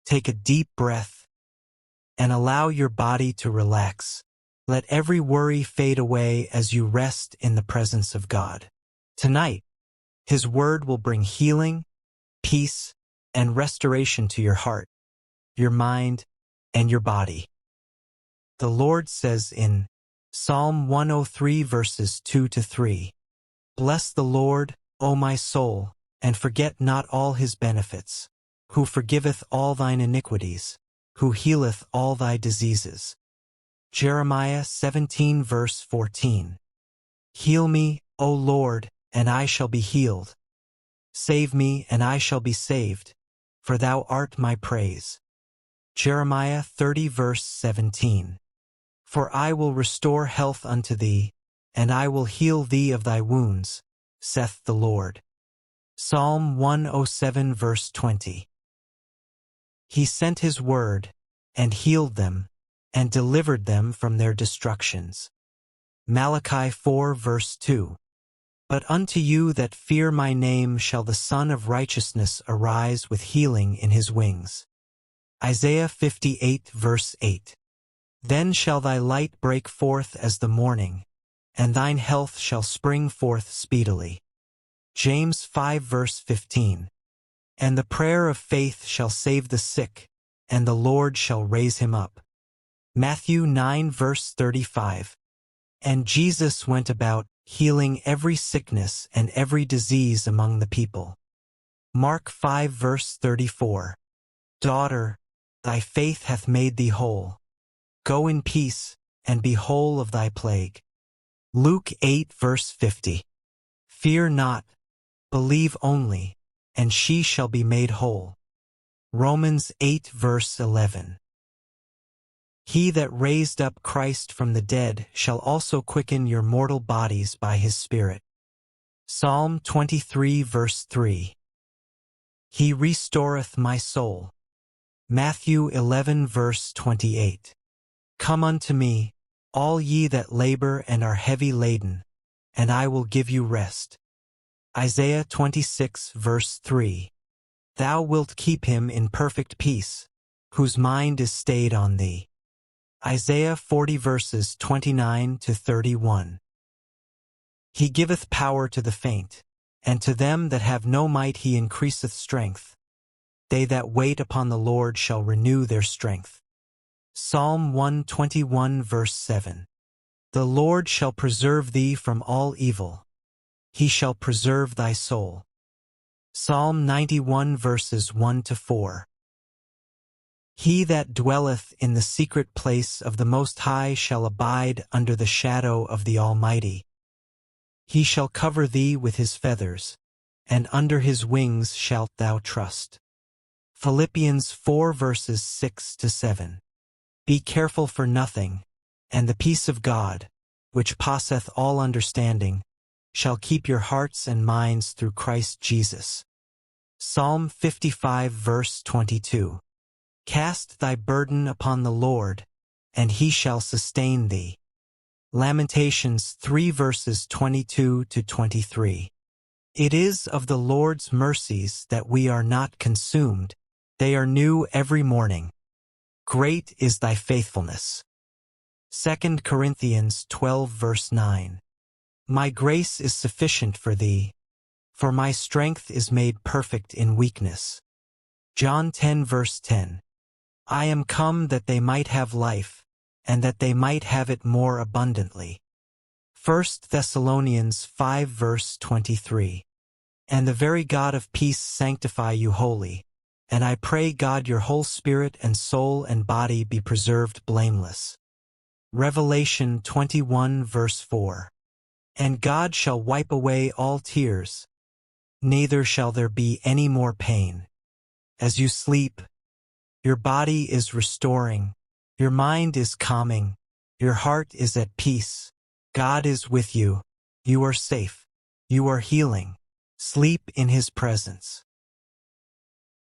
Take a deep breath and allow your body to relax. Let every worry fade away as you rest in the presence of God. Tonight, His Word will bring healing, peace, and restoration to your heart, your mind, and your body. The Lord says in Psalm 103 verses 2-3, "Bless the Lord, O my soul, and forget not all His benefits, who forgiveth all thine iniquities, who healeth all thy diseases." Jeremiah 17 verse 14. "Heal me, O Lord, and I shall be healed. Save me, and I shall be saved, for thou art my praise." Jeremiah 30 verse 17. "For I will restore health unto thee, and I will heal thee of thy wounds, saith the Lord." Psalm 107 verse 20. He sent His word, and healed them, and delivered them from their destructions. Malachi 4 verse 2. "But unto you that fear my name shall the Son of Righteousness arise with healing in His wings." Isaiah 58 verse 8. "Then shall thy light break forth as the morning, and thine health shall spring forth speedily." James 5 verse 15. "And the prayer of faith shall save the sick, and the Lord shall raise him up." Matthew 9 verse 35. "And Jesus went about, healing every sickness and every disease among the people." Mark 5 verse 34. "Daughter, thy faith hath made thee whole. Go in peace, and be whole of thy plague." Luke 8 verse 50. "Fear not, believe only, and she shall be made whole." Romans 8 verse 11. "He that raised up Christ from the dead shall also quicken your mortal bodies by His Spirit." Psalm 23 verse 3. "He restoreth my soul." Matthew 11 verse 28. "Come unto me, all ye that labor and are heavy laden, and I will give you rest." Isaiah 26 verse 3. "Thou wilt keep him in perfect peace, whose mind is stayed on thee." Isaiah 40 verses 29-31. "He giveth power to the faint, and to them that have no might He increaseth strength. They that wait upon the Lord shall renew their strength." Psalm 121 verse 7. "The Lord shall preserve thee from all evil. He shall preserve thy soul." Psalm 91 verses 1-4. "He that dwelleth in the secret place of the Most High shall abide under the shadow of the Almighty. He shall cover thee with His feathers, and under His wings shalt thou trust." Philippians 4 verses 6-7. "Be careful for nothing, and the peace of God, which passeth all understanding, shall keep your hearts and minds through Christ Jesus." Psalm 55 verse 22. "Cast thy burden upon the Lord, and He shall sustain thee." Lamentations 3 verses 22-23. "It is of the Lord's mercies that we are not consumed. They are new every morning. Great is thy faithfulness." 2 Corinthians 12 verse 9. "My grace is sufficient for thee, for my strength is made perfect in weakness." John 10 verse 10. "I am come that they might have life, and that they might have it more abundantly." 1 Thessalonians 5 verse 23. "And the very God of peace sanctify you wholly. And I pray God your whole spirit and soul and body be preserved blameless." Revelation 21 verse 4. "And God shall wipe away all tears, neither shall there be any more pain." As you sleep, your body is restoring, your mind is calming, your heart is at peace. God is with you. You are safe. You are healing. Sleep in His presence.